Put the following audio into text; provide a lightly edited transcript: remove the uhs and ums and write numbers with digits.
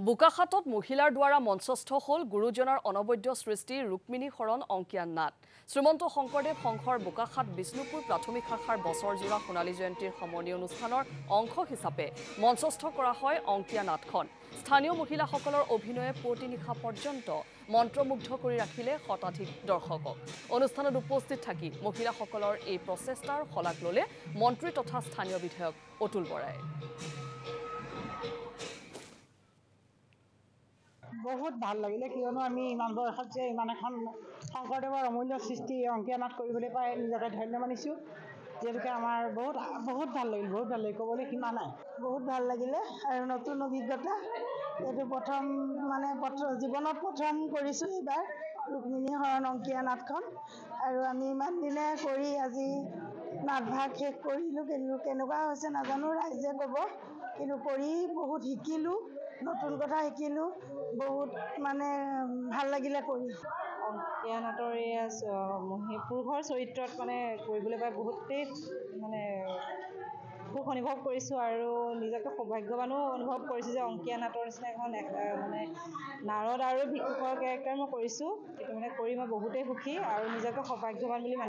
বোকাখাতত মহিলাৰ দ্বাৰা মঞ্চস্থ হ'ল গুৰুজনাৰ অনবদ্য সৃষ্টি ৰুক্মিণী শৰণ অংকীয়া নাট। শ্ৰীমন্ত শংকৰদেৱ সংঘৰ বোকাখাত বিষ্ণুপুৰ প্ৰাথমিক শাখাৰ বছৰজোৰা সোণালী জয়ন্তীৰ সমৰণী অনুষ্ঠানৰ অংশ হিচাপে মঞ্চস্থ কৰা হয় অংকীয়া নাটখন। স্থানীয় মহিলাসকলৰ অভিনয়ে পুৱতি নিশা পৰ্যন্ত মন্ত্ৰমুগ্ধ কৰি ৰাখিলে শতাধিক দৰ্শকক। অনুষ্ঠানত উপস্থিত থাকি মহিলাসকলৰ এই প্ৰচেষ্টাৰ শলাগ ল'লে মন্ত্ৰী তথা স্থানীয় বিধায়ক অতুল বৰাই। বহুত ভাল লাগিলে কিয়নো আমি ইমান বয়সত যে ইমান এখন শংকৰদেৱৰ অমূল্য সৃষ্টি অংকীয়া নাট কৰিবলৈ পাই নিজকে ধন্য মানিছোঁ। যিহেতুকে আমাৰ বহুত ভাল লাগিল ক'বলৈ সীমা নাই। বহুত ভাল লাগিলে আৰু নতুন অভিজ্ঞতা। এইটো জীৱনত প্ৰথম কৰিছোঁ এইবাৰ ৰুক্মিণী শৰণ অংকীয়া নাটখন। আৰু আমি ইমান দিনে কৰি আজি নাটভাগ শেষ কৰিলোঁ, কিন্তু কেনেকুৱা হৈছে নাজানো, ৰাইজে ক'ব। কিন্তু কৰি বহুত শিকিলোঁ, নতুন কথা শিকিলোঁ, বহুত ভাল লাগিলে কৰি। অংকীয়া নাটৰ পুৰুষৰ চৰিত্ৰত কৰিবলৈ পাই বহুতেই সুখ অনুভৱ কৰিছোঁ আৰু নিজকে সৌভাগ্যৱানো অনুভৱ কৰিছোঁ যে অংকীয়া নাটৰ নিচিনা এখন নাৰদ আৰু ভিক্ষুকৰ কেৰেক্টাৰ মই কৰিছোঁ। সেইটো কৰি মই বহুতেই সুখী আৰু নিজকে সৌভাগ্যৱান বুলি